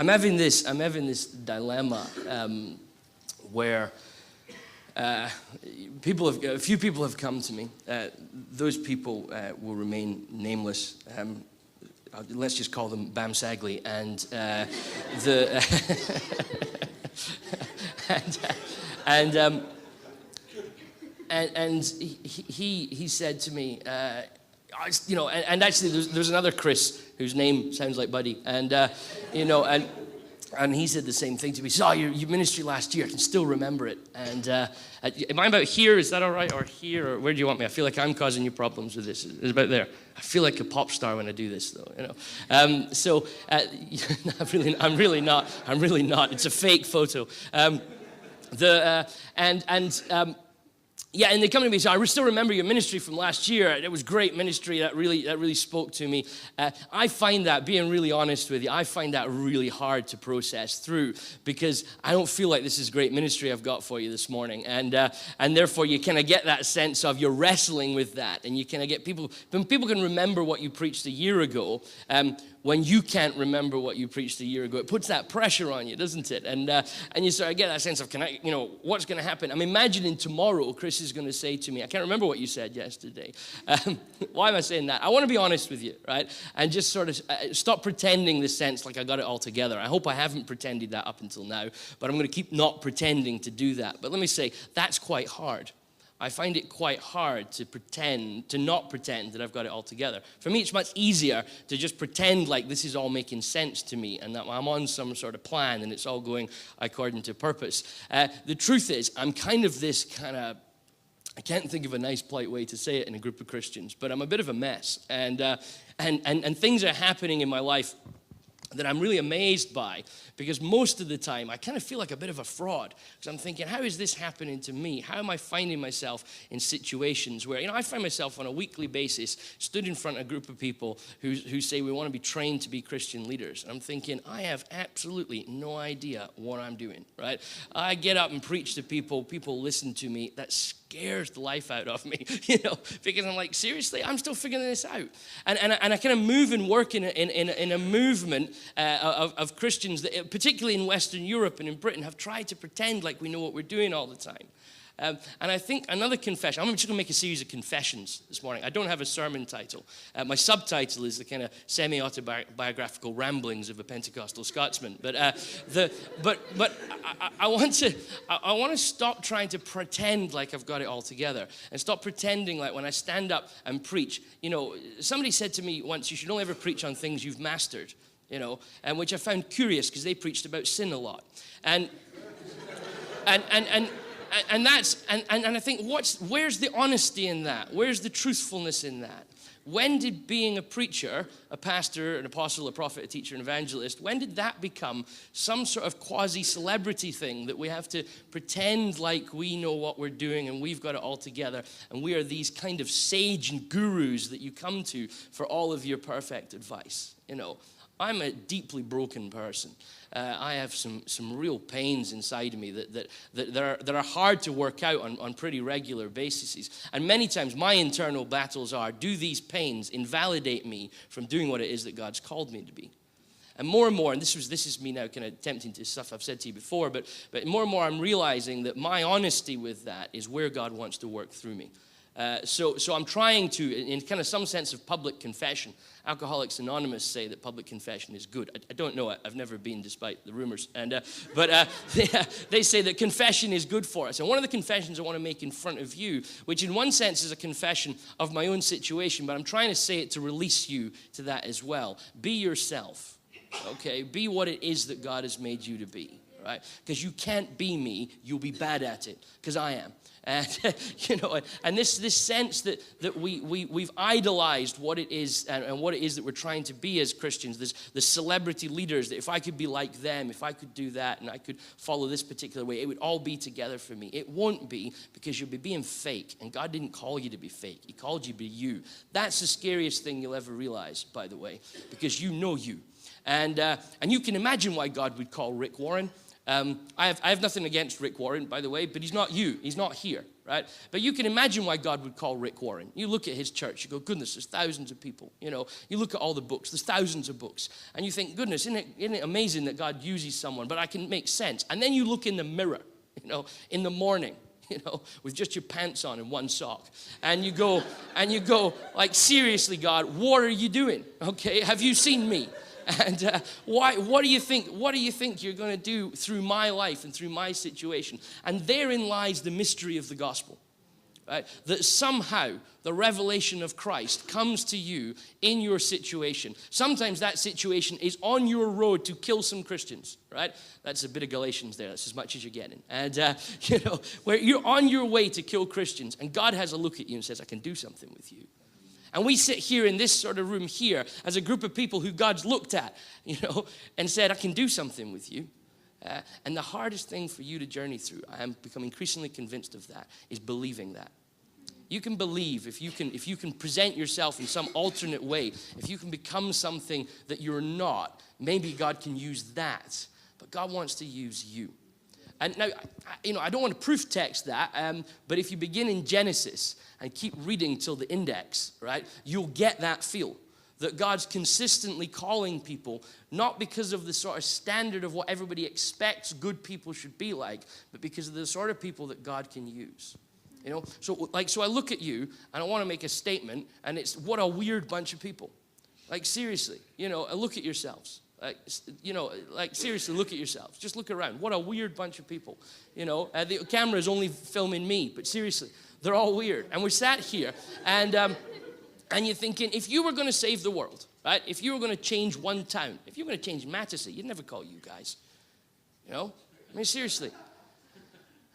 I'm having this dilemma where a few people have come to me. Those people will remain nameless. Let's just call them Bam Sagley, and he said to me, and actually there's another Chris whose name sounds like Buddy, and he said the same thing to me. He said, your ministry last year, I can still remember it. And am I about here? Is that all right? Or here? Or where do you want me? I feel like I'm causing you problems with this. It's about there. I feel like a pop star when I do this, though. I'm really not. It's a fake photo. And they come to me and say, I still remember your ministry from last year. It was great ministry. That really spoke to me. I find that, being really honest with you, I find that really hard to process through, because I don't feel like this is great ministry I've got for you this morning. And therefore, you kind of get that sense of you're wrestling with that. And you kind of get people can remember what you preached a year ago, when you can't remember what you preached a year ago. It puts that pressure on you, doesn't it? And you sort of get that sense of, what's going to happen? I'm imagining tomorrow Chris is going to say to me, I can't remember what you said yesterday. Why am I saying that? I want to be honest with you, right? And just sort of stop pretending the sense like I got it all together. I hope I haven't pretended that up until now, but I'm going to keep not pretending to do that. But let me say, that's quite hard. I find it quite hard to not pretend that I've got it all together. For me, it's much easier to just pretend like this is all making sense to me and that I'm on some sort of plan and it's all going according to purpose. The truth is, I'm kind of I can't think of a nice, polite way to say it in a group of Christians, but I'm a bit of a mess. And things are happening in my life that I'm really amazed by, because most of the time I kind of feel like a bit of a fraud, because I'm thinking, how is this happening to me? How am I finding myself in situations where, I find myself on a weekly basis stood in front of a group of people who say we want to be trained to be Christian leaders. And I'm thinking, I have absolutely no idea what I'm doing, right? I get up and preach to people listen to me. That scares the life out of me, because I'm like, seriously, I'm still figuring this out. And I kind of move and work in a movement of Christians that, particularly in Western Europe and in Britain, have tried to pretend like we know what we're doing all the time. And I think another confession, I'm just going to make a series of confessions this morning. I don't have a sermon title. My subtitle is the kind of semi-autobiographical ramblings of a Pentecostal Scotsman. But I want to stop trying to pretend like I've got it all together, and stop pretending like when I stand up and preach. Somebody said to me once, you should only ever preach on things you've mastered, and which I found curious, because they preached about sin a lot. And I think, where's the honesty in that? Where's the truthfulness in that? When did being a preacher, a pastor, an apostle, a prophet, a teacher, an evangelist, when did that become some sort of quasi-celebrity thing that we have to pretend like we know what we're doing and we've got it all together, and we are these kind of sage and gurus that you come to for all of your perfect advice? I'm a deeply broken person. I have some real pains inside of me that are hard to work out on pretty regular bases. And many times my internal battles are, do these pains invalidate me from doing what it is that God's called me to be? And more, and this is me now kind of attempting to stuff I've said to you before, but more and more I'm realizing that my honesty with that is where God wants to work through me. So I'm trying to, in kind of some sense of public confession. Alcoholics Anonymous say that public confession is good. I don't know it. I've never been, despite the rumors. But they say that confession is good for us. And one of the confessions I want to make in front of you, which in one sense is a confession of my own situation, but I'm trying to say it to release you to that as well. Be yourself, okay? Be what it is that God has made you to be, right? Because you can't be me. You'll be bad at it, because I am. And and this sense that we've idolized what it is and what it is that we're trying to be as Christians, the celebrity leaders, that if I could be like them, if I could do that and I could follow this particular way, it would all be together for me. It won't be, because you'll be being fake, and God didn't call you to be fake. He called you to be you. That's the scariest thing you'll ever realize, by the way, because you know you. And you can imagine why God would call Rick Warren. I have nothing against Rick Warren, by the way, but he's not you. He's not here, right? But you can imagine why God would call Rick Warren. You look at his church, you go, goodness, there's thousands of people, you know. You look at all the books, there's thousands of books. And you think, goodness, isn't it amazing that God uses someone? But I can make sense. And then you look in the mirror, you know, in the morning, you know, with just your pants on and one sock. And you go, like, seriously, God, what are you doing? Okay, have you seen me? And what do you think you're going to do through my life and through my situation? And therein lies the mystery of the gospel, right? That somehow the revelation of Christ comes to you in your situation. Sometimes that situation is on your road to kill some Christians, right? That's a bit of Galatians there. That's as much as you're getting. And, you know, where you're on your way to kill Christians, and God has a look at you and says, I can do something with you. And we sit here in this sort of room here as a group of people who God's looked at, you know, and said, I can do something with you. And the hardest thing for you to journey through, I am becoming increasingly convinced of that, is believing that. You can believe if you can present yourself in some alternate way, if you can become something that you're not, maybe God can use that. But God wants to use you. And now, you know, I don't want to proof text that, but if you begin in Genesis and keep reading till the index, right, you'll get that feel that God's consistently calling people, not because of the sort of standard of what everybody expects good people should be like, but because of the sort of people that God can use. You know, so I look at you and I want to make a statement, and it's what a weird bunch of people. Like, seriously, you know, look at yourselves. You know, like, seriously, look at yourselves. Just look around. What a weird bunch of people. You know, the camera is only filming me, but seriously, they're all weird. And we're sat here, and you're thinking, if you were going to save the world, right? If you were going to change one town, if you were going to change Mattersey, you'd never call you guys. You know, I mean, seriously.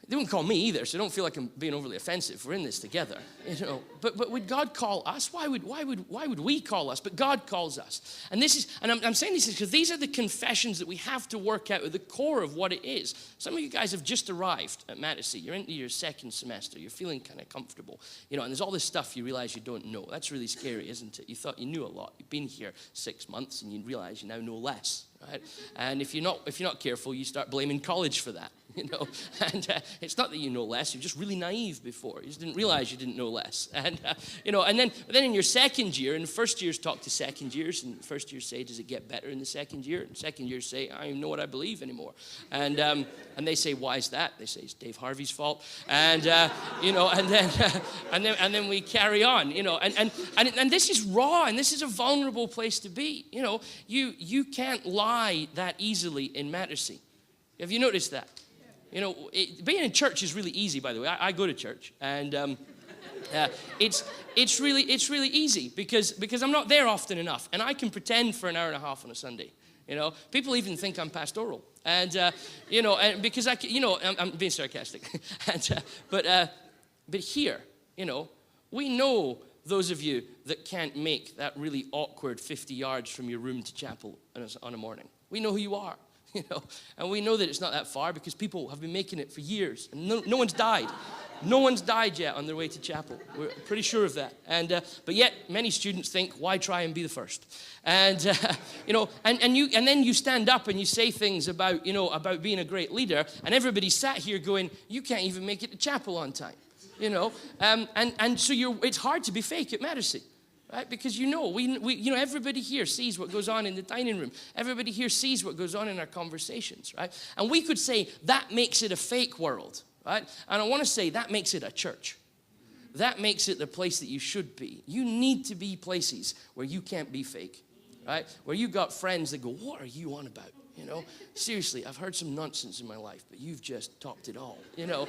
They wouldn't call me either, so don't feel like I'm being overly offensive. We're in this together, you know. But would God call us? Why would we call us? But God calls us. And this is, and I'm saying this because these are the confessions that we have to work out at the core of what it is. Some of you guys have just arrived at Mattersey. You're into your second semester. You're feeling kind of comfortable, you know. And there's all this stuff you realize you don't know. That's really scary, isn't it? You thought you knew a lot. You've been here 6 months, and you realize you now know less. Right? And if you're not careful, you start blaming college for that, you know. And it's not that you know less; you're just really naive before. You just didn't realize you didn't know less. And you know, and then in your second year, and first years talk to second years, and first years say, "Does it get better in the second year?" And second years say, "I don't even know what I believe anymore." And they say, "Why is that?" They say, "It's Dave Harvey's fault." And you know, and then we carry on, you know. And this is raw, and this is a vulnerable place to be. You know, you can't lie that easily in Mattersey. Have you noticed that? You know, being in church is really easy, by the way. I go to church, and it's really easy because I'm not there often enough, and I can pretend for an hour and a half on a Sunday. You know, people even think I'm pastoral, and you know, and because I'm being sarcastic, but here, you know, we know those of you that can't make that really awkward 50 yards from your room to chapel on a morning. We know who you are, you know, and we know that it's not that far because people have been making it for years, and no one's died. No one's died yet on their way to chapel. We're pretty sure of that. And but yet many students think, why try and be the first? And you know, and then you stand up and you say things about, you know, about being a great leader, and everybody sat here going, you can't even make it to chapel on time. You know, and so it's hard to be fake at Mattersey, right? Because you know, we you know, everybody here sees what goes on in the dining room. Everybody here sees what goes on in our conversations, right? And we could say that makes it a fake world, right? And I want to say that makes it a church. That makes it the place that you should be. You need to be places where you can't be fake, right? Where you got friends that go, what are you on about? You know, seriously, I've heard some nonsense in my life, but you've just topped it all. You know,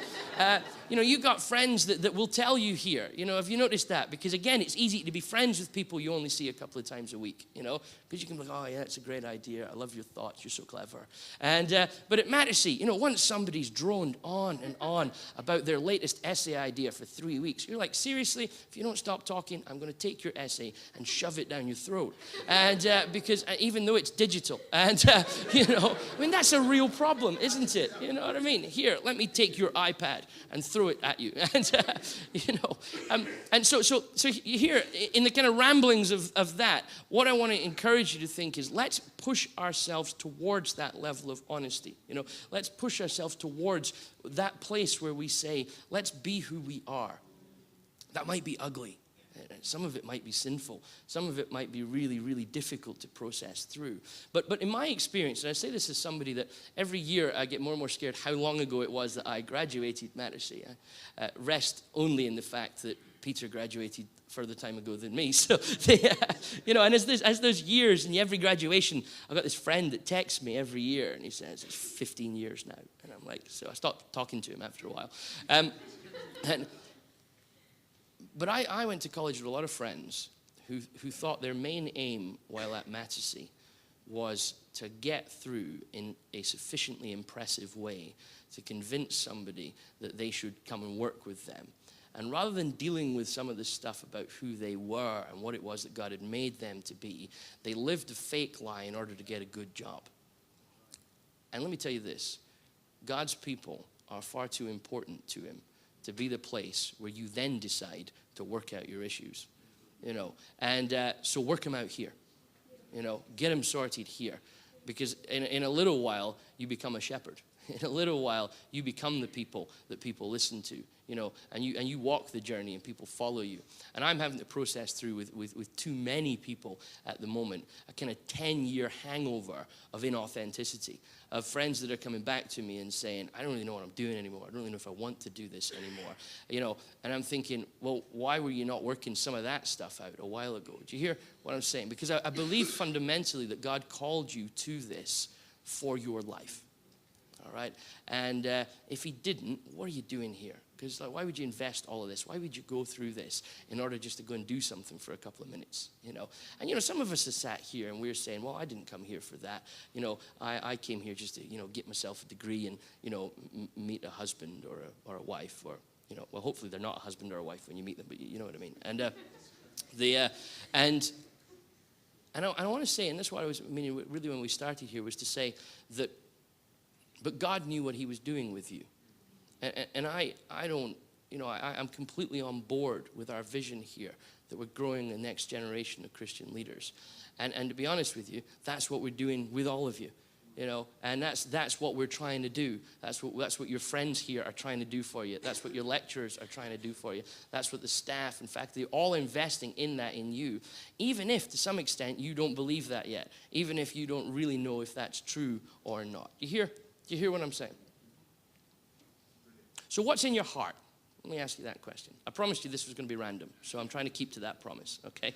you got friends that will tell you here. You know, have you noticed that? Because again, it's easy to be friends with people you only see a couple of times a week. You know, because you can be like, oh yeah, it's a great idea. I love your thoughts. You're so clever. And but at Mattersey, you know, once somebody's droned on and on about their latest essay idea for 3 weeks, you're like, seriously, if you don't stop talking, I'm going to take your essay and shove it down your throat. And because even though it's digital, and I mean, that's a real problem, isn't it? You know what I mean? Here, let me take your iPad and throw it at you. And so here, in the kind of ramblings of that, what I want to encourage you to think is, let's push ourselves towards that level of honesty. Let's push ourselves towards that place where we say, let's be who we are. That might be ugly. Some of it might be sinful. Some of it might be really, really difficult to process through. But in my experience, and I say this as somebody that every year I get more and more scared how long ago it was that I graduated Mattersey. I rest only in the fact that Peter graduated further time ago than me. So, and as those years, and every graduation, I've got this friend that texts me every year, and he says, it's 15 years now. And I'm like, so I stopped talking to him after a while. But I went to college with a lot of friends who thought their main aim while at Mattersey was to get through in a sufficiently impressive way to convince somebody that they should come and work with them. And rather than dealing with some of the stuff about who they were and what it was that God had made them to be, they lived a fake lie in order to get a good job. And let me tell you this, God's people are far too important to him to be the place where you then decide to work out your issues, and so work them out here, get them sorted here, because in a little while you become a shepherd. In a little while you become the people that people listen to, and you walk the journey and people follow you. And I'm having to process through with too many people at the moment a kind of 10-year hangover of inauthenticity, of friends that are coming back to me and saying, I don't really know what I'm doing anymore. I don't really know if I want to do this anymore. And I'm thinking, well, why were you not working some of that stuff out a while ago? Do you hear what I'm saying? Because I believe fundamentally that God called you to this for your life. All right? And if he didn't, what are you doing here? Because why would you invest all of this? Why would you go through this in order just to go and do something for a couple of minutes? And some of us have sat here and we're saying, well, I didn't come here for that. I came here just to get myself a degree and meet a husband or a wife, or well, hopefully they're not a husband or a wife when you meet them, but you know what I mean. And I want to say, and that's what I was meaning really when we started here, was to say that, but God knew what he was doing with you. And I'm completely on board with our vision here, that we're growing the next generation of Christian leaders. And to be honest with you, that's what we're doing with all of you. And that's what we're trying to do. That's what your friends here are trying to do for you. That's what your lecturers are trying to do for you. That's what the staff, in fact, they're all investing in that in you. Even if, to some extent, you don't believe that yet. Even if you don't really know if that's true or not. Do you hear what I'm saying? So what's in your heart? Let me ask you that question. I promised you this was going to be random, so I'm trying to keep to that promise, okay?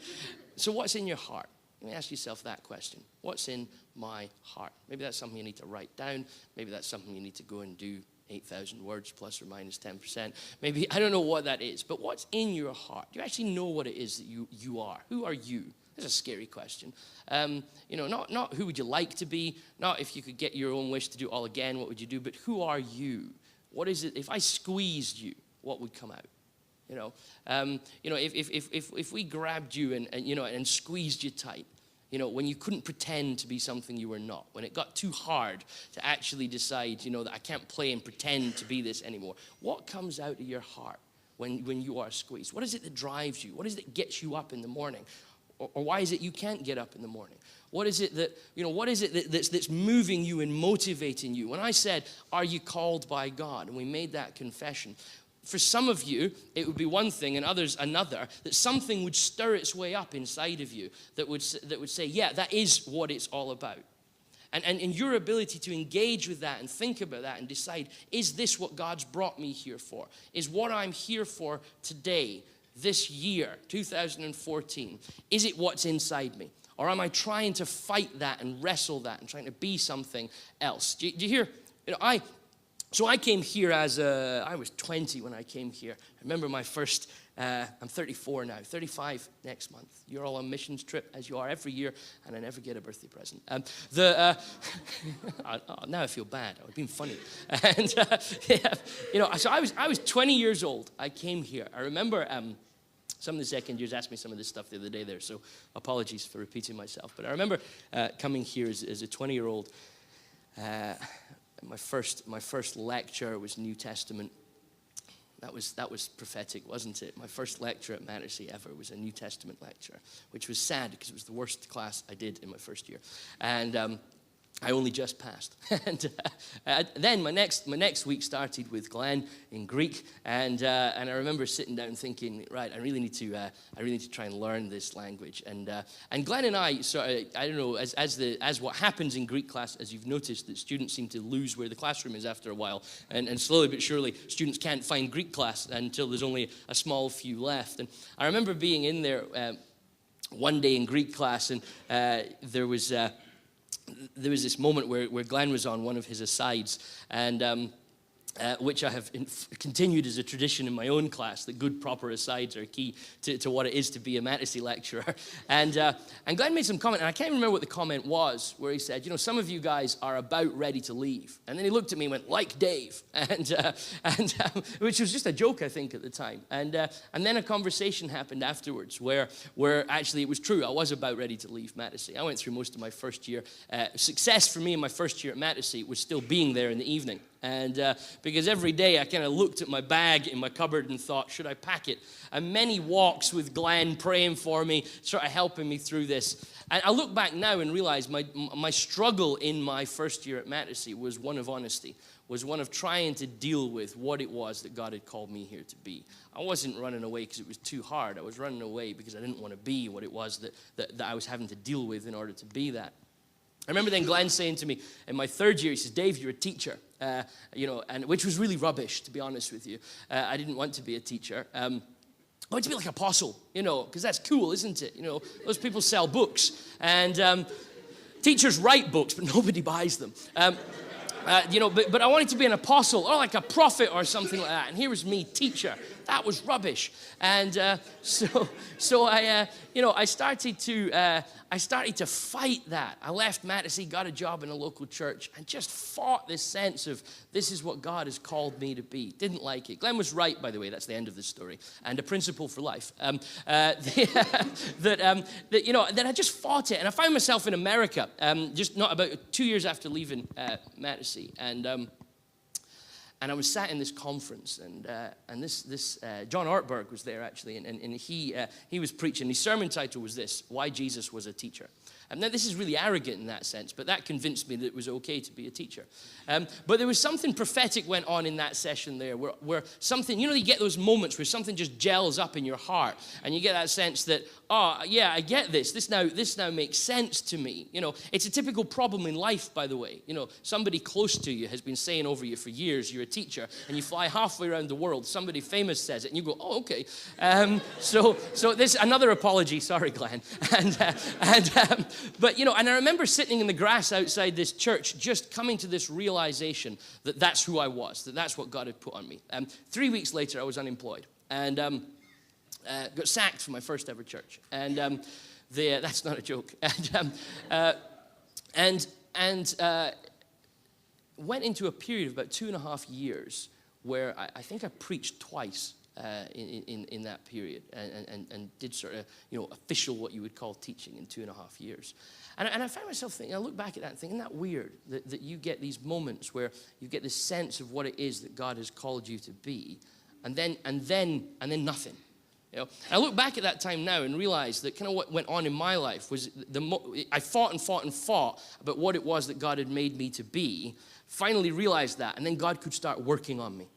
So what's in your heart? Let me ask yourself that question. What's in my heart? Maybe that's something you need to write down. Maybe that's something you need to go and do 8,000 words plus or minus 10%. Maybe, I don't know what that is, but what's in your heart? Do you actually know what it is that you are? Who are you? That's a scary question. Not who would you like to be, not if you could get your own wish to do it all again, what would you do, but who are you? What is it, if I squeezed you, what would come out? If we grabbed you and squeezed you tight, when you couldn't pretend to be something you were not, when it got too hard to actually decide, that I can't play and pretend to be this anymore, what comes out of your heart when you are squeezed? What is it that drives you? What is it that gets you up in the morning? Or why is it you can't get up in the morning? What is it that's moving you and motivating you? When I said, are you called by God? And we made that confession. For some of you, it would be one thing, and others another, that something would stir its way up inside of you that would say, yeah, that is what it's all about. And your ability to engage with that and think about that and decide, is this what God's brought me here for? Is what I'm here for today, this year, 2014, is it what's inside me? Or am I trying to fight that and wrestle that and trying to be something else? Do you hear? So I came here I was 20 when I came here. I remember my first, I'm 34 now, 35 next month. You're all on missions trip, as you are every year, and I never get a birthday present. Now I feel bad. I've been funny. And, so I was 20 years old. I came here. I remember some of the second years asked me some of this stuff the other day there, so apologies for repeating myself. But I remember coming here as a 20-year-old. my first lecture was New Testament. That was prophetic, wasn't it? My first lecture at Mattersey ever was a New Testament lecture, which was sad because it was the worst class I did in my first year. And I only just passed. And then my next week started with Glenn in Greek, and I remember sitting down thinking, right, I really need to try and learn this language. And Glenn and I sort of, I don't know, as what happens in Greek class, as you've noticed, that students seem to lose where the classroom is after a while, and slowly but surely students can't find Greek class until there's only a small few left. And I remember being in there one day in Greek class, and there was this moment where Glenn was on one of his asides, and which I have continued as a tradition in my own class, that good, proper asides are key to what it is to be a Mattersey lecturer. And Glenn made some comment, and I can't remember what the comment was, where he said, some of you guys are about ready to leave. And then he looked at me and went, like Dave, which was just a joke, I think, at the time. And then a conversation happened afterwards where actually it was true. I was about ready to leave Mattersey. I went through most of my first year. Success for me in my first year at Mattersey was still being there in the evening. And because every day I kind of looked at my bag in my cupboard and thought, should I pack it? And many walks with Glenn praying for me, sort of helping me through this. And I look back now and realize my struggle in my first year at Mattersey was one of honesty, was one of trying to deal with what it was that God had called me here to be. I wasn't running away because it was too hard. I was running away because I didn't want to be what it was that I was having to deal with in order to be that. I remember then Glenn saying to me in my third year, he says, Dave, you're a teacher, and which was really rubbish, to be honest with you. I didn't want to be a teacher. I wanted to be like an apostle, because that's cool, isn't it? Those people sell books, and teachers write books, but nobody buys them. But I wanted to be an apostle or like a prophet or something like that. And here was me, teacher. That was rubbish. And so I started to fight that. I left Mattersey, got a job in a local church, and just fought this sense of this is what God has called me to be. Didn't like it. Glenn was right, by the way. That's the end of the story, and a principle for life. That I just fought it, and I found myself in America, just not about 2 years after leaving Mattersey, and I was sat in this conference, and this John Ortberg was there actually, and he was preaching. His sermon title was this: Why Jesus Was a Teacher. And now this is really arrogant in that sense, but that convinced me that it was okay to be a teacher. But there was something prophetic went on in that session there, where something, you get those moments where something just gels up in your heart, and you get that sense that, oh, yeah, I get this. This now makes sense to me. It's a typical problem in life, by the way. Somebody close to you has been saying over you for years, you're a teacher, and you fly halfway around the world. Somebody famous says it, and you go, oh, okay. So this, another apology. Sorry, Glenn. But, and I remember sitting in the grass outside this church, just coming to this realization that that's who I was, that that's what God had put on me. 3 weeks later, I was unemployed, and got sacked from my first ever church. And that's not a joke. And went into a period of about 2.5 years where I think I preached twice. In that period, and did sort of, official what you would call teaching in 2.5 years. And I found myself thinking, I look back at that and think, isn't that weird that you get these moments where you get this sense of what it is that God has called you to be, and then nothing. I look back at that time now and realize that kind of what went on in my life was I fought about what it was that God had made me to be, finally realized that, and then God could start working on me.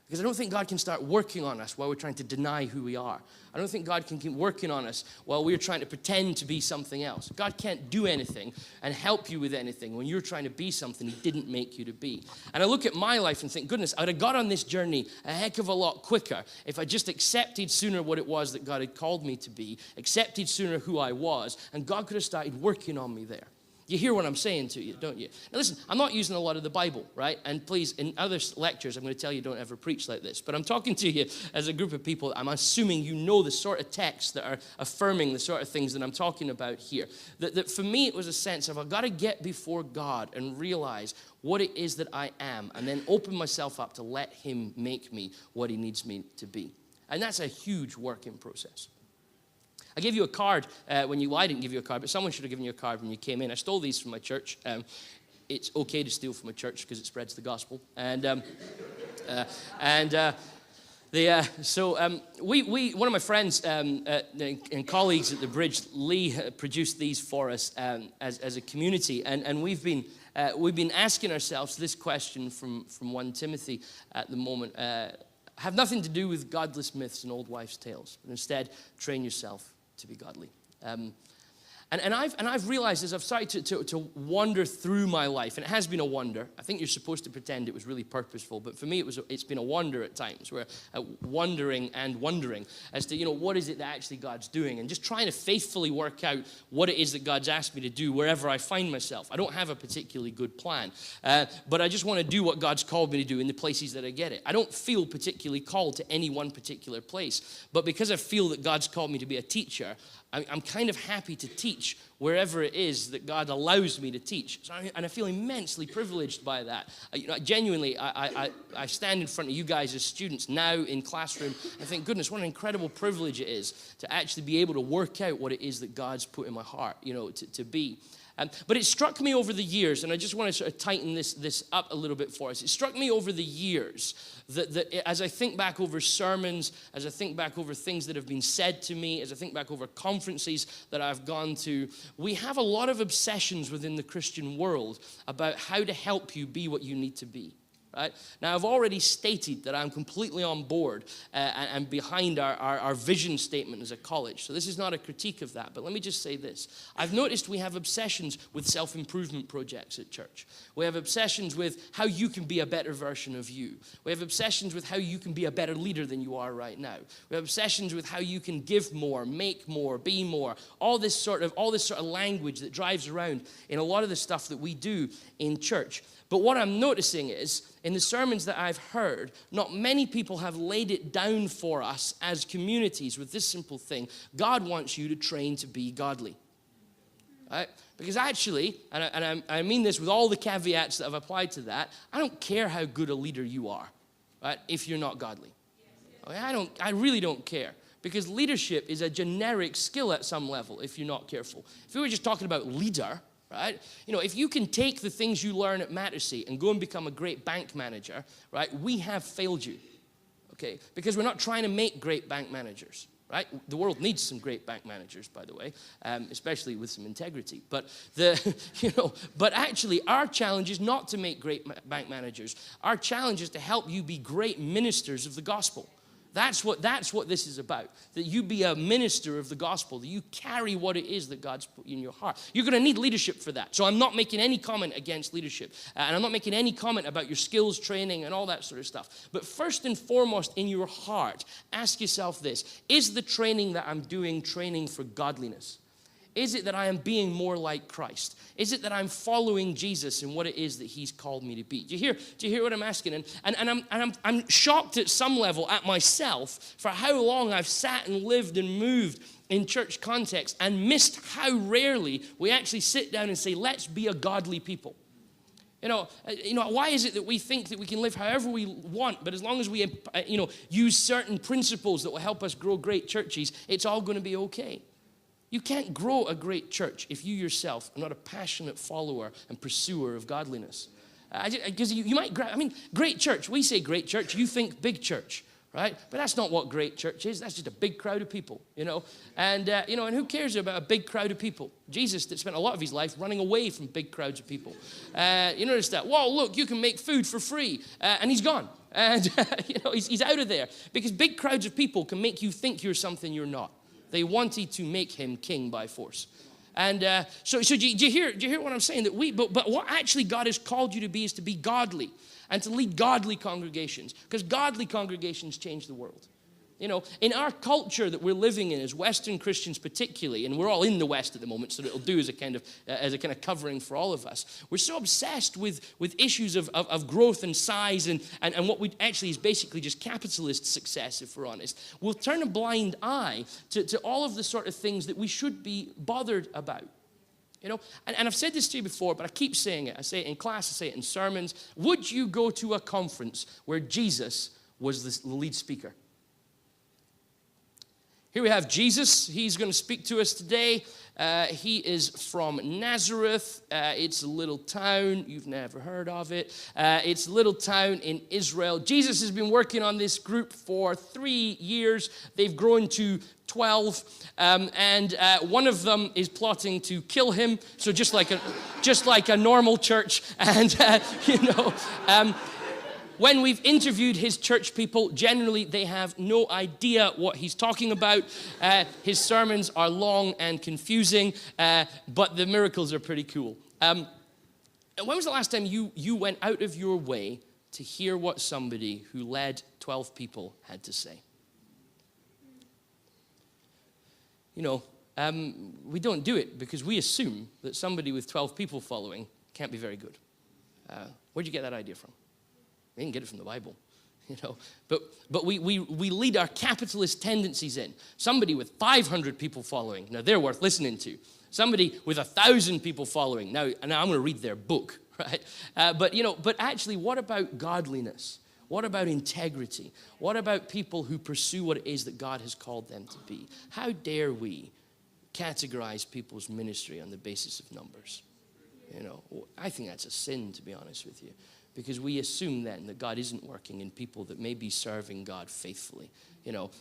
Because I don't think God can start working on us while we're trying to deny who we are. I don't think God can keep working on us while we're trying to pretend to be something else. God can't do anything and help you with anything when you're trying to be something He didn't make you to be. And I look at my life and think, goodness, I'd have got on this journey a heck of a lot quicker if I just accepted sooner what it was that God had called me to be, accepted sooner who I was, and God could have started working on me there. You hear what I'm saying to you, don't you? Now listen, I'm not using a lot of the Bible, right? And please, in other lectures, I'm going to tell you don't ever preach like this. But I'm talking to you as a group of people. I'm assuming you know the sort of texts that are affirming the sort of things that I'm talking about here. That for me, it was a sense of I've got to get before God and realize what it is that I am, and then open myself up to let Him make me what He needs me to be. And that's a huge working process. I gave you a card I didn't give you a card, but someone should have given you a card when you came in. I stole these from my church. it's okay to steal from a church because it spreads the gospel. And one of my friends and colleagues at the Bridge, Lee, produced these for us as a community, and we've been asking ourselves this question from 1 Timothy at the moment. Have nothing to do with godless myths and old wives' tales, but instead train yourself to be godly. And I've realized as I've started to wander through my life, and it has been a wonder. I think you're supposed to pretend it was really purposeful, but for me it's been a wonder at times, where wondering as to, what is it that actually God's doing, and just trying to faithfully work out what it is that God's asked me to do wherever I find myself. I don't have a particularly good plan, but I just want to do what God's called me to do in the places that I get it. I don't feel particularly called to any one particular place, but because I feel that God's called me to be a teacher, I'm kind of happy to teach wherever it is that God allows me to teach. And I feel immensely privileged by that. Genuinely, I stand in front of you guys as students now in classroom. I think, goodness, what an incredible privilege it is to actually be able to work out what it is that God's put in my heart, to be. But it struck me over the years, and I just want to sort of tighten this up a little bit for us. It struck me over the years that as I think back over sermons, as I think back over things that have been said to me, as I think back over conferences that I've gone to, we have a lot of obsessions within the Christian world about how to help you be what you need to be. Right? Now, I've already stated that I'm completely on board and behind our vision statement as a college. So this is not a critique of that, but let me just say this. I've noticed we have obsessions with self-improvement projects at church. We have obsessions with how you can be a better version of you. We have obsessions with how you can be a better leader than you are right now. We have obsessions with how you can give more, make more, be more. All this sort of language that drives around in a lot of the stuff that we do in church. But what I'm noticing is, in the sermons that I've heard, not many people have laid it down for us as communities with this simple thing. God wants you to train to be godly. Right? Because actually, and I mean this with all the caveats that I've applied to that, I don't care how good a leader you are, right, if you're not godly. Okay? I really don't care. Because leadership is a generic skill at some level if you're not careful. If we were just talking about leader, right? If you can take the things you learn at Mattersey and go and become a great bank manager, right? We have failed you, okay? Because we're not trying to make great bank managers, right? The world needs some great bank managers, by the way, especially with some integrity. But but actually, our challenge is not to make great bank managers. Our challenge is to help you be great ministers of the gospel. That's what this is about, that you be a minister of the gospel, that you carry what it is that God's put in your heart. You're going to need leadership for that. So I'm not making any comment against leadership, and I'm not making any comment about your skills training and all that sort of stuff. But first and foremost, in your heart, ask yourself this: is the training that I'm doing training for godliness? Is it that I am being more like Christ? Is it that I'm following Jesus in what it is that he's called me to be? Do you hear what I'm asking? And I'm shocked at some level at myself for how long I've sat and lived and moved in church context and missed how rarely we actually sit down and say, let's be a godly people. Why is it that we think that we can live however we want, but as long as we, use certain principles that will help us grow great churches, it's all going to be okay? You can't grow a great church if you yourself are not a passionate follower and pursuer of godliness. Because you might great church. We say great church, you think big church, right? But that's not what great church is. That's just a big crowd of people, And who cares about a big crowd of people? Jesus that spent a lot of his life running away from big crowds of people. You notice that? Whoa, look, you can make food for free. And he's gone. And, he's out of there. Because big crowds of people can make you think you're something you're not. They wanted to make him king by force. And so do you hear what I'm saying? But what actually God has called you to be is to be godly and to lead godly congregations, because godly congregations change the world. In our culture that we're living in as Western Christians particularly, and we're all in the West at the moment, so it'll do as a kind of covering for all of us. We're so obsessed with issues of growth and size and what we actually is basically just capitalist success, if we're honest. We'll turn a blind eye to all of the sort of things that we should be bothered about. And I've said this to you before, but I keep saying it. I say it in class, I say it in sermons. Would you go to a conference where Jesus was the lead speaker? Here we have Jesus. He's going to speak to us today. He is from Nazareth. It's a little town. You've never heard of it. It's a little town in Israel. Jesus has been working on this group for 3 years. They've grown to 12, and one of them is plotting to kill him. So just like a normal church, and when we've interviewed his church people, generally they have no idea what he's talking about. His sermons are long and confusing, but the miracles are pretty cool. When was the last time you went out of your way to hear what somebody who led 12 people had to say? We don't do it because we assume that somebody with 12 people following can't be very good. Where'd you get that idea from? We didn't get it from the Bible, But we lead our capitalist tendencies in. Somebody with 500 people following, now they're worth listening to. Somebody with 1,000 people following, now I'm going to read their book, right? But actually, what about godliness? What about integrity? What about people who pursue what it is that God has called them to be? How dare we categorize people's ministry on the basis of numbers? I think that's a sin, to be honest with you. Because we assume then that God isn't working in people that may be serving God faithfully,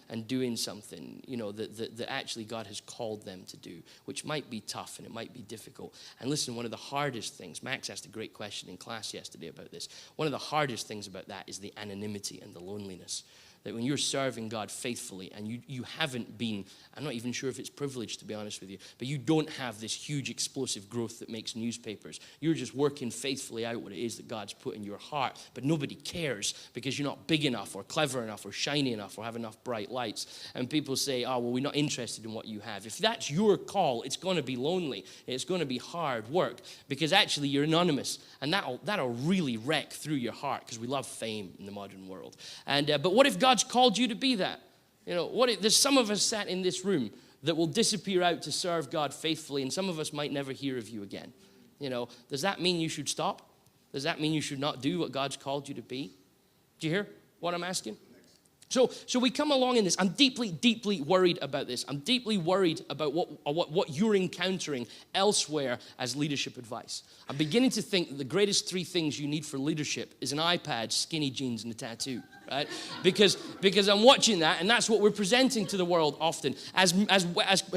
and doing something, that actually God has called them to do, which might be tough and it might be difficult. And listen, one of the hardest things, Max asked a great question in class yesterday about this. One of the hardest things about that is the anonymity and the loneliness. That when you're serving God faithfully and you haven't been, I'm not even sure if it's privileged, to be honest with you, but you don't have this huge explosive growth that makes newspapers. You're just working faithfully out what it is that God's put in your heart, but nobody cares because you're not big enough or clever enough or shiny enough or have enough bright lights. And people say, oh, well, we're not interested in what you have. If that's your call, it's going to be lonely. It's going to be hard work because actually you're anonymous, and that'll really wreck through your heart because we love fame in the modern world. But what if God's called you to be that? There's some of us sat in this room that will disappear out to serve God faithfully, and some of us might never hear of you again. Does that mean you should stop? Does that mean you should not do what God's called you to be? Do you hear what I'm asking? So we come along in this. I'm deeply, deeply worried about this. I'm deeply worried about what you're encountering elsewhere as leadership advice. I'm beginning to think that the greatest 3 things you need for leadership is an iPad, skinny jeans, and a tattoo. Right? Because I'm watching that, and that's what we're presenting to the world often as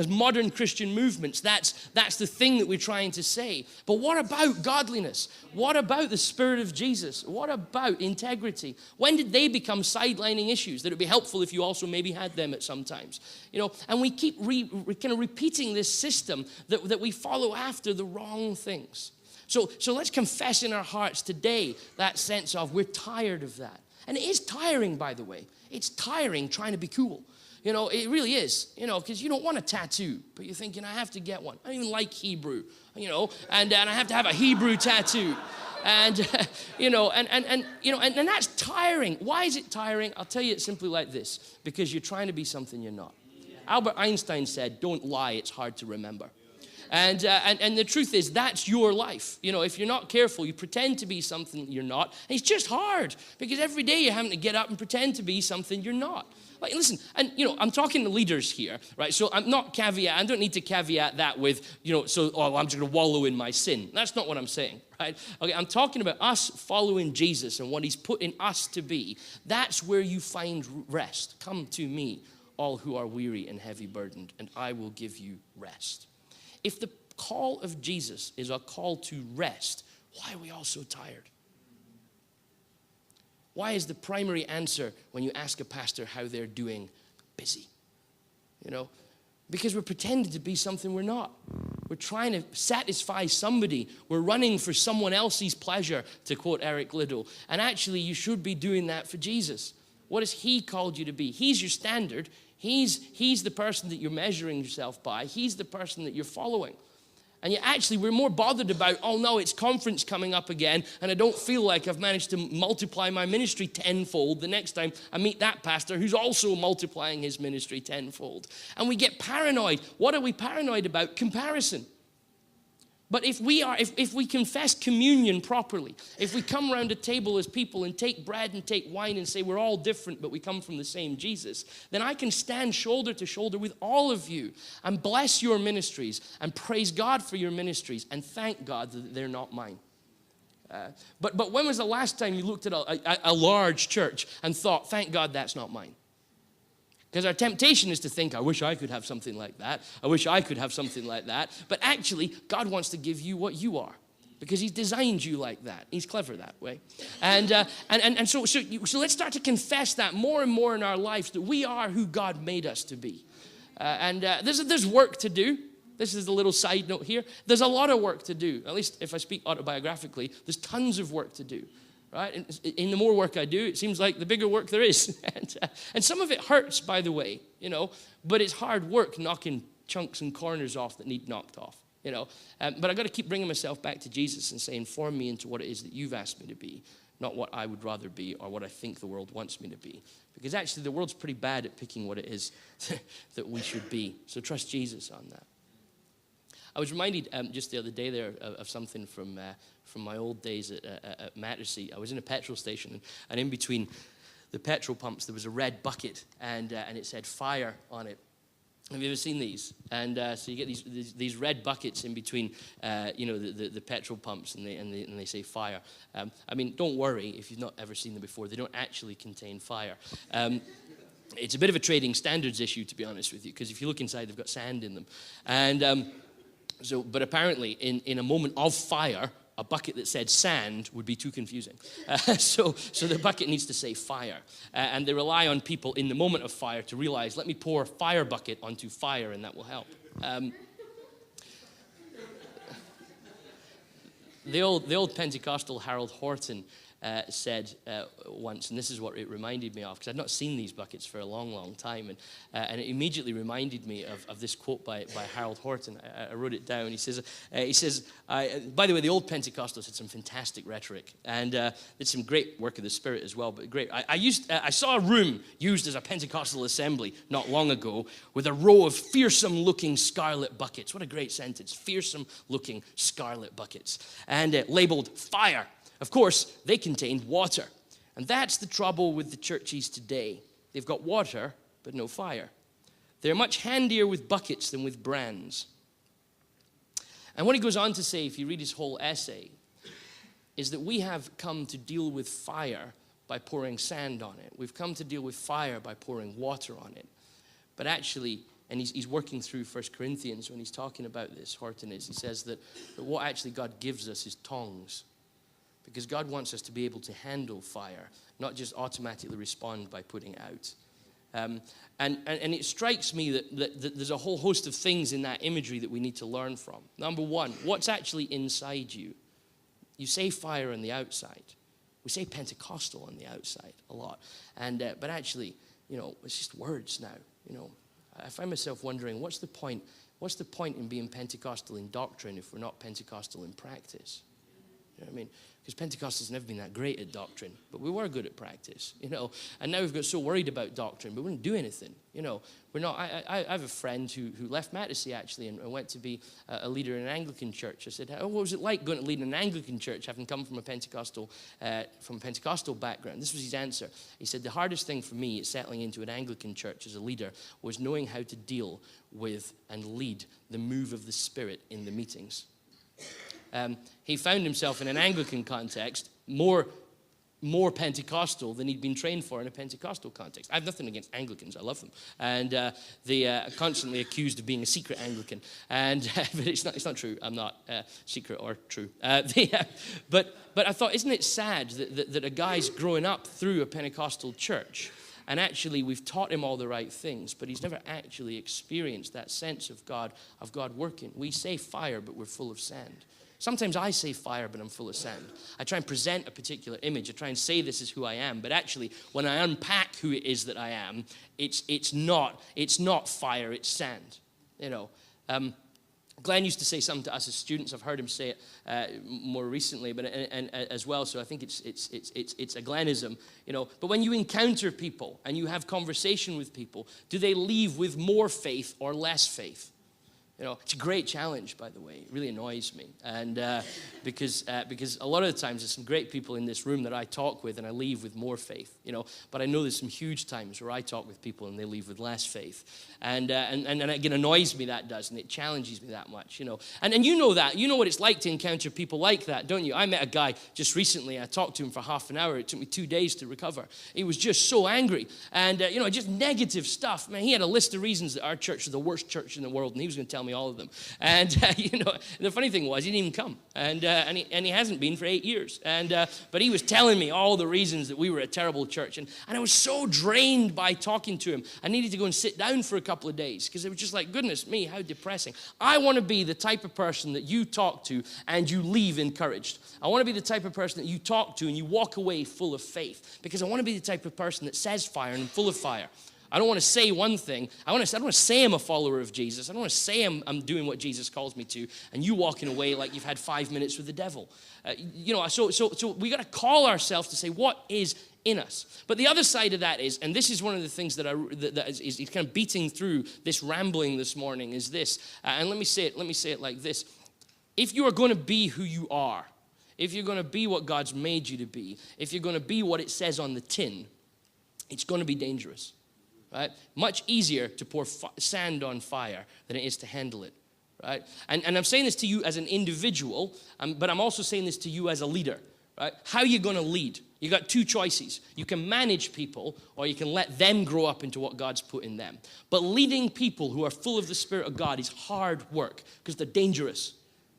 modern Christian movements. That's the thing that we're trying to say. But what about godliness? What about the Spirit of Jesus? What about integrity? When did they become sidelining issues that would be helpful if you also maybe had them at some times? And we keep kind of repeating this system that we follow after the wrong things. So let's confess in our hearts today that sense of we're tired of that. And it is tiring, by the way. It's tiring trying to be cool. It really is, because you don't want a tattoo, but you're thinking, I have to get one. I don't even like Hebrew, and I have to have a Hebrew tattoo. And that's tiring. Why is it tiring? I'll tell you it simply like this, because you're trying to be something you're not. Albert Einstein said, don't lie, it's hard to remember. And the truth is, that's your life. If you're not careful, you pretend to be something you're not. And it's just hard because every day you're having to get up and pretend to be something you're not. Like, listen, and I'm talking to leaders here, right? So I don't need to caveat that with, I'm just going to wallow in my sin. That's not what I'm saying, right? Okay, I'm talking about us following Jesus and what he's put in us to be. That's where you find rest. Come to me, all who are weary and heavy burdened, and I will give you rest. If the call of Jesus is a call to rest, why are we all so tired? Why is the primary answer when you ask a pastor how they're doing busy? Because we're pretending to be something we're not. We're trying to satisfy somebody. We're running for someone else's pleasure, to quote Eric Liddell. And actually, you should be doing that for Jesus. What has he called you to be? He's your standard. He's the person that you're measuring yourself by. He's the person that you're following. And yet actually we're more bothered about, oh no, it's conference coming up again and I don't feel like I've managed to multiply my ministry tenfold the next time I meet that pastor who's also multiplying his ministry tenfold. And we get paranoid. What are we paranoid about? Comparison. But if we confess communion properly, if we come around a table as people and take bread and take wine and say we're all different, but we come from the same Jesus, then I can stand shoulder to shoulder with all of you and bless your ministries and praise God for your ministries and thank God that they're not mine. But when was the last time you looked at a large church and thought, thank God that's not mine? Because our temptation is to think, I wish I could have something like that. I wish I could have something like that. But actually, God wants to give you what you are, because he's designed you like that. He's clever that way. So let's start to confess that more and more in our lives, that we are who God made us to be. There's work to do. This is a little side note here. There's a lot of work to do. At least if I speak autobiographically, there's tons of work to do. Right? And in the more work I do, it seems like the bigger work there is. And some of it hurts, by the way, but it's hard work knocking chunks and corners off that need knocked off, But I got to keep bringing myself back to Jesus and saying, form me into what it is that you've asked me to be, not what I would rather be or what I think the world wants me to be. Because actually the world's pretty bad at picking what it is that we should be. So trust Jesus on that. I was reminded just the other day there of something from my old days at Mattersey. I was in a petrol station, and in between the petrol pumps there was a red bucket, and it said fire on it. Have you ever seen these? And so you get these red buckets in between, the petrol pumps, and they say fire. Don't worry if you've not ever seen them before. They don't actually contain fire. It's a bit of a trading standards issue, to be honest with you, because if you look inside, they've got sand in them. And but apparently, in a moment of fire, a bucket that said sand would be too confusing. So the bucket needs to say fire. And they rely on people in the moment of fire to realize, let me pour a fire bucket onto fire, and that will help. The old Pentecostal Harold Horton said once, and this is what it reminded me of, because I'd not seen these buckets for a long, long time, and it immediately reminded me of this quote by Harold Horton. I wrote it down. He says, by the way, the old Pentecostals had some fantastic rhetoric, and did some great work of the Spirit as well, but great. I saw a room used as a Pentecostal assembly not long ago with a row of fearsome-looking scarlet buckets. What a great sentence, fearsome-looking scarlet buckets, and labeled fire. Of course, they contained water. And that's the trouble with the churches today. They've got water, but no fire. They're much handier with buckets than with brands. And what he goes on to say, if you read his whole essay, is that we have come to deal with fire by pouring sand on it. We've come to deal with fire by pouring water on it. But actually, and he's working through 1 Corinthians when he's talking about this, Horton is, he says that what actually God gives us is tongs. Because God wants us to be able to handle fire, not just automatically respond by putting out. And it strikes me that there's a whole host of things in that imagery that we need to learn from. Number one, what's actually inside you? You say fire on the outside. We say Pentecostal on the outside a lot. But actually, it's just words now. I find myself wondering, what's the point in being Pentecostal in doctrine if we're not Pentecostal in practice? You know what I mean? Because Pentecostals never been that great at doctrine, but we were good at practice, And now we've got so worried about doctrine, but we don't do anything, We're not. I have a friend who left Mattersey actually and went to be a leader in an Anglican church. I said, what was it like going to lead an Anglican church, having come from a Pentecostal background? This was his answer. He said, the hardest thing for me settling into an Anglican church as a leader was knowing how to deal with and lead the move of the Spirit in the meetings. He found himself in an Anglican context more Pentecostal than he'd been trained for in a Pentecostal context. I have nothing against Anglicans. I love them. And they are constantly accused of being a secret Anglican. But it's not true. I'm not secret or true. But I thought, isn't it sad that a guy's growing up through a Pentecostal church, and actually we've taught him all the right things, but he's never actually experienced that sense of God working. We say fire, but we're full of sand. Sometimes I say fire, but I'm full of sand. I try and present a particular image. I try and say this is who I am. But actually, when I unpack who it is that I am, it's not fire, it's sand. Glenn used to say something to us as students. I've heard him say it more recently, but and as well. So I think it's a Glennism, But when you encounter people and you have conversation with people, do they leave with more faith or less faith? You know, it's a great challenge, by the way. It really annoys me. And because a lot of the times there's some great people in this room that I talk with and I leave with more faith, you know. But I know there's some huge times where I talk with people and they leave with less faith. And it annoys me, that does, and it challenges me that much, you know. And you know that. You know what it's like to encounter people like that, don't you? I met a guy just recently. I talked to him for half an hour. It took me 2 days to recover. He was just so angry. And, you know, just negative stuff. Man, he had a list of reasons that our church is the worst church in the world, and he was going to tell me all of them. And you know, the funny thing was he didn't even come, and he hasn't been for 8 years. But he was telling me all the reasons that we were a terrible church, and I was so drained by talking to him. I needed to go and sit down for a couple of days because it was just like, goodness me, how depressing. I want to be the type of person that you talk to and you leave encouraged. I want to be the type of person that you talk to and you walk away full of faith, because I want to be the type of person that says fire and I'm full of fire. I don't want to say one thing. I don't want to say I'm a follower of Jesus. I don't want to say I'm doing what Jesus calls me to, and you walking away like you've had 5 minutes with the devil. You know, so we got to call ourselves to say what is in us. But the other side of that is, and this is one of the things that is kind of beating through this rambling this morning, is this. And let me say it like this: if you are going to be who you are, if you're going to be what God's made you to be, if you're going to be what it says on the tin, it's going to be dangerous. Right? Much easier to pour sand on fire than it is to handle it, right? And I'm saying this to you as an individual, but I'm also saying this to you as a leader, right? How are you going to lead? You got two choices. You can manage people, or you can let them grow up into what God's put in them. But leading people who are full of the Spirit of God is hard work, because they're dangerous,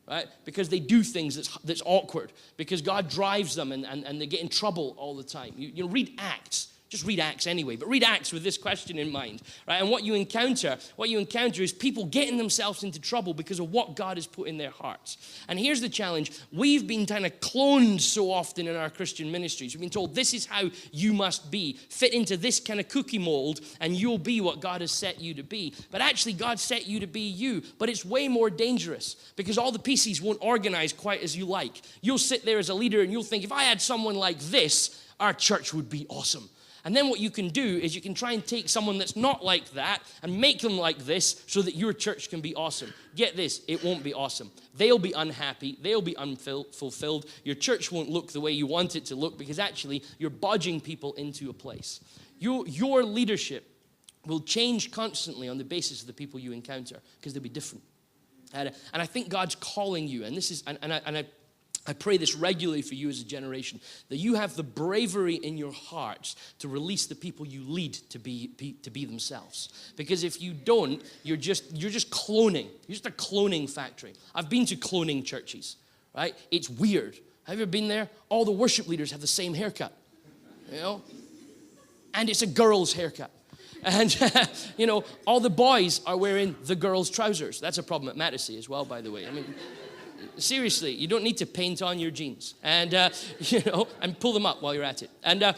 right? Because they do things that's awkward, because God drives them and they get in trouble all the time. You read Acts. Just read Acts anyway, but read Acts with this question in mind, right? And what you encounter is people getting themselves into trouble because of what God has put in their hearts. And here's the challenge. We've been kind of cloned so often in our Christian ministries. We've been told this is how you must be. Fit into this kind of cookie mold and you'll be what God has set you to be. But actually, God set you to be you. But it's way more dangerous because all the pieces won't organize quite as you like. You'll sit there as a leader and you'll think, if I had someone like this, our church would be awesome. And then what you can do is you can try and take someone that's not like that and make them like this so that your church can be awesome. Get this, it won't be awesome. They'll be unhappy. They'll be unfulfilled. Your church won't look the way you want it to look because actually you're budging people into a place. Your leadership will change constantly on the basis of the people you encounter because they'll be different. And I think God's calling you, and this is, I pray this regularly for you as a generation, that you have the bravery in your hearts to release the people you lead to be themselves. Because if you don't, you're just cloning. You're just a cloning factory. I've been to cloning churches, right? It's weird. Have you ever been there? All the worship leaders have the same haircut, you know? And it's a girl's haircut. And, you know, all the boys are wearing the girls' trousers. That's a problem at Mattersey as well, by the way. I mean, seriously, you don't need to paint on your jeans, and you know, and pull them up while you're at it. And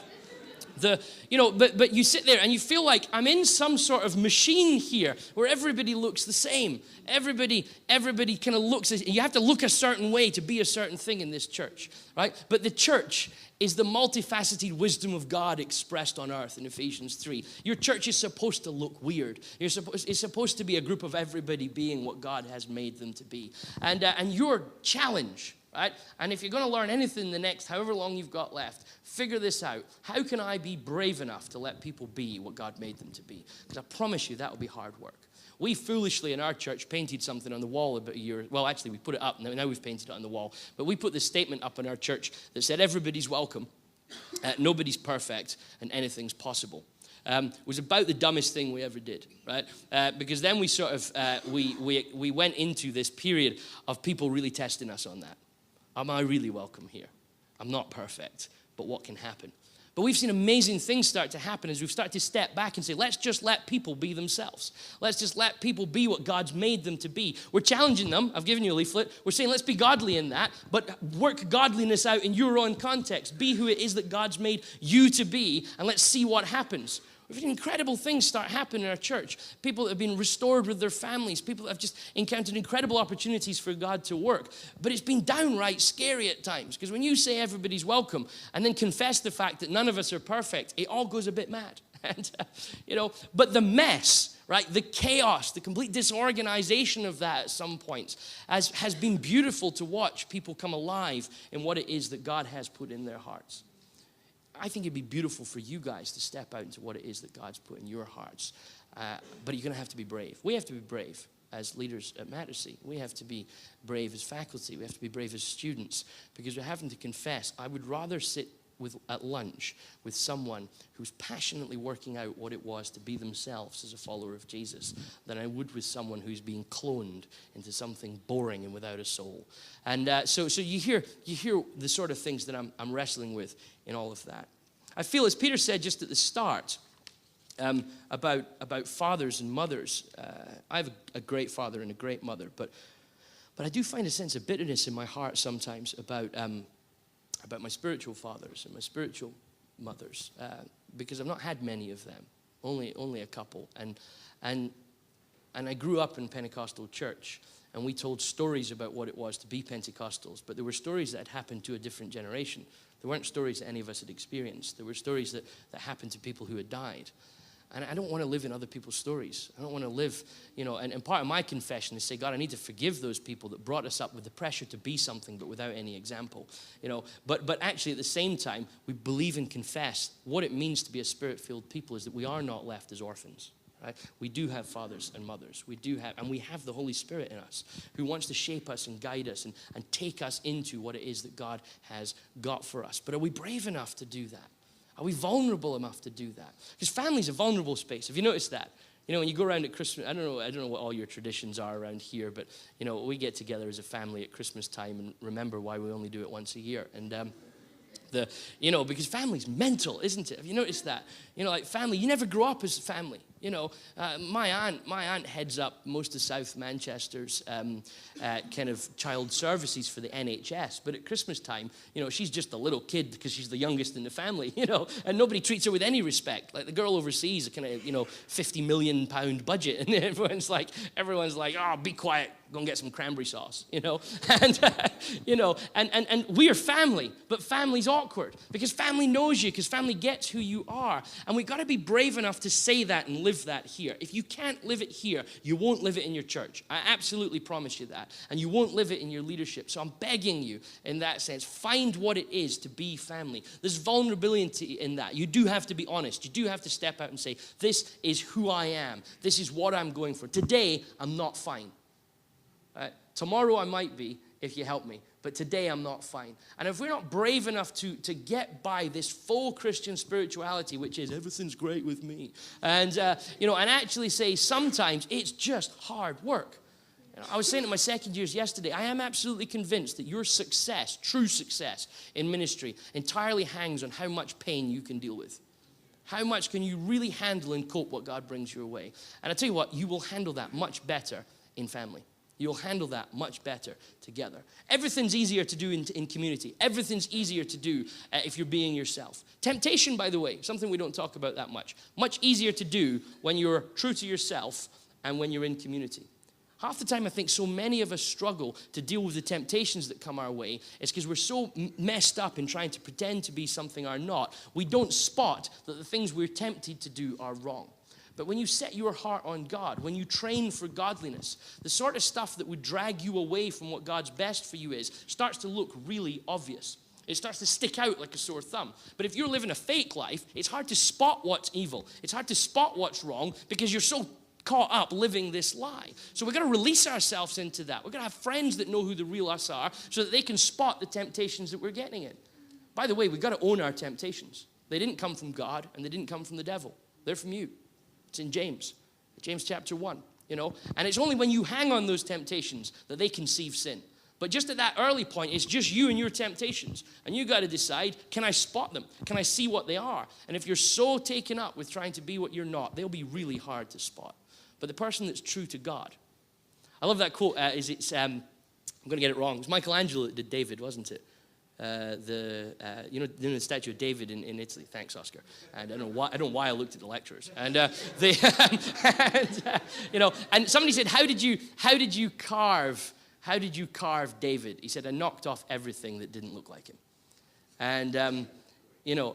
but you sit there and you feel like I'm in some sort of machine here where everybody looks the same. Everybody kind of looks. You have to look a certain way to be a certain thing in this church, right? But the church is the multifaceted wisdom of God expressed on earth in Ephesians 3. Your church is supposed to look weird. It's supposed to be a group of everybody being what God has made them to be. And your challenge, right? And if you're going to learn anything in the next however long you've got left, figure this out. How can I be brave enough to let people be what God made them to be? Because I promise you that will be hard work. We foolishly in our church painted something on the wall about a year. Well, actually, we put it up. Now we've painted it on the wall. But we put this statement up in our church that said, everybody's welcome, nobody's perfect, and anything's possible. It was about the dumbest thing we ever did, right? Because then we sort of, we went into this period of people really testing us on that. Am I really welcome here? I'm not perfect, but what can happen? But we've seen amazing things start to happen as we've started to step back and say, let's just let people be themselves. Let's just let people be what God's made them to be. We're challenging them. I've given you a leaflet. We're saying, let's be godly in that, but work godliness out in your own context. Be who it is that God's made you to be, and let's see what happens. We've seen incredible things start happening in our church. People that have been restored with their families. People that have just encountered incredible opportunities for God to work. But it's been downright scary at times. Because when you say everybody's welcome and then confess the fact that none of us are perfect, it all goes a bit mad. And, but the mess, right? The chaos, the complete disorganization of that at some points has been beautiful to watch people come alive in what it is that God has put in their hearts. I think it'd be beautiful for you guys to step out into what it is that God's put in your hearts. But you're going to have to be brave. We have to be brave as leaders at Mattersey. We have to be brave as faculty. We have to be brave as students, because we're having to confess, I would rather sit at lunch with someone who's passionately working out what it was to be themselves as a follower of Jesus than I would with someone who's being cloned into something boring and without a soul. And so you hear the sort of things that I'm wrestling with in all of that. I feel, as Peter said just at the start, about fathers and mothers. I have a great father and a great mother, but I do find a sense of bitterness in my heart sometimes about my spiritual fathers and my spiritual mothers, because I've not had many of them, only a couple. And I grew up in Pentecostal church, and we told stories about what it was to be Pentecostals, but there were stories that had happened to a different generation. There weren't stories that any of us had experienced. There were stories that happened to people who had died. And I don't want to live in other people's stories. I don't want to live, and part of my confession is say, God, I need to forgive those people that brought us up with the pressure to be something but without any example. But actually at the same time, we believe and confess what it means to be a spirit-filled people is that we are not left as orphans. Right? We do have fathers and mothers. We have the Holy Spirit in us who wants to shape us and guide us and take us into what it is that God has got for us. But are we brave enough to do that? Are we vulnerable enough to do that? Because family's a vulnerable space. Have you noticed that? When you go around at Christmas, I don't know what all your traditions are around here, but we get together as a family at Christmas time and remember why we only do it once a year. And because family's mental, isn't it? Have you noticed that? Like family, you never grow up as a family. My aunt heads up most of South Manchester's kind of child services for the NHS. But at Christmas time, she's just a little kid because she's the youngest in the family, and nobody treats her with any respect. Like the girl oversees a kind of, £50 million budget, and everyone's like, oh, be quiet, go and get some cranberry sauce, and we are family, but family's awkward because family knows you, because family gets who you are, and we've got to be brave enough to say that and live that here. If you can't live it here, you won't live it in your church. I absolutely promise you that, and you won't live it in your leadership. So I'm begging you, in that sense, find what it is to be family. There's vulnerability in that. You do have to be honest. You do have to step out and say, this is who I am. This is what I'm going for. Today, I'm not fine. Tomorrow I might be, if you help me. But today I'm not fine. And if we're not brave enough to get by this full Christian spirituality, which is everything's great with me, and and actually say sometimes it's just hard work. I was saying to my second years yesterday, I am absolutely convinced that your success, true success in ministry, entirely hangs on how much pain you can deal with. How much can you really handle and cope what God brings your way? And I tell you what, you will handle that much better in family. You'll handle that much better together. Everything's easier to do in community. Everything's easier to do if you're being yourself. Temptation, by the way, something we don't talk about that much. Much easier to do when you're true to yourself and when you're in community. Half the time I think so many of us struggle to deal with the temptations that come our way is because we're so messed up in trying to pretend to be something or not. We don't spot that the things we're tempted to do are wrong. But when you set your heart on God, when you train for godliness, the sort of stuff that would drag you away from what God's best for you is starts to look really obvious. It starts to stick out like a sore thumb. But if you're living a fake life, it's hard to spot what's evil. It's hard to spot what's wrong because you're so caught up living this lie. So we've got to release ourselves into that. We've got to have friends that know who the real us are so that they can spot the temptations that we're getting in. By the way, we've got to own our temptations. They didn't come from God and they didn't come from the devil. They're from you. It's in James chapter 1, And it's only when you hang on those temptations that they conceive sin. But just at that early point, it's just you and your temptations. And you got to decide, can I spot them? Can I see what they are? And if you're so taken up with trying to be what you're not, they'll be really hard to spot. But the person that's true to God. I love that quote. I'm going to get it wrong. It was Michelangelo that did David, wasn't it? The statue of David in Italy. Thanks, Oscar. And I don't know why I looked at the lecturers. And and somebody said, how did you carve David? He said, I knocked off everything that didn't look like him. And and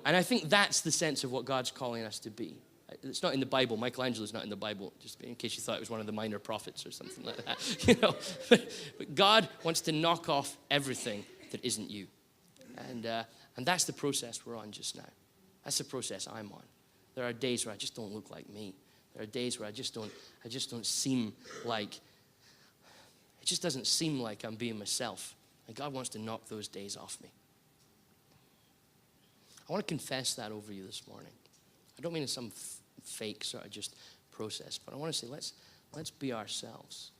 I think that's the sense of what God's calling us to be. It's not in the Bible. Michelangelo's not in the Bible, just in case you thought it was one of the minor prophets or something like that. You know, but God wants to knock off everything that isn't you. And that's the process we're on just now. That's the process I'm on. There are days where I just don't look like me. There are days where I just don't seem like, it just doesn't seem like I'm being myself. And God wants to knock those days off me. I want to confess that over you this morning. I don't mean in some fake sort of just process, but I want to say let's be ourselves.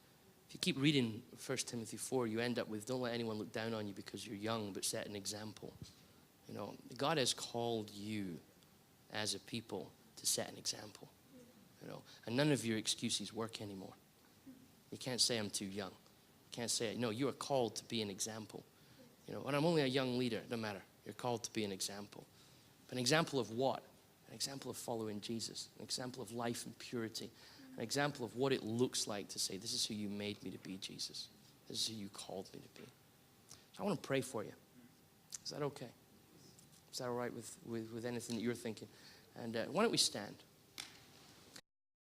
If you keep reading 1 Timothy 4, you end up with, don't let anyone look down on you because you're young, but set an example. You know, God has called you as a people to set an example. You know, and none of your excuses work anymore. You can't say I'm too young. You can't say, no, you are called to be an example. You know, and I'm only a young leader, it doesn't matter. You're called to be an example. But an example of what? An example of following Jesus. An example of life and purity. An example of what it looks like to say, this is who you made me to be, Jesus. This is who you called me to be. So I want to pray for you. Is that okay? Is that all right with anything that you're thinking? And why don't we stand?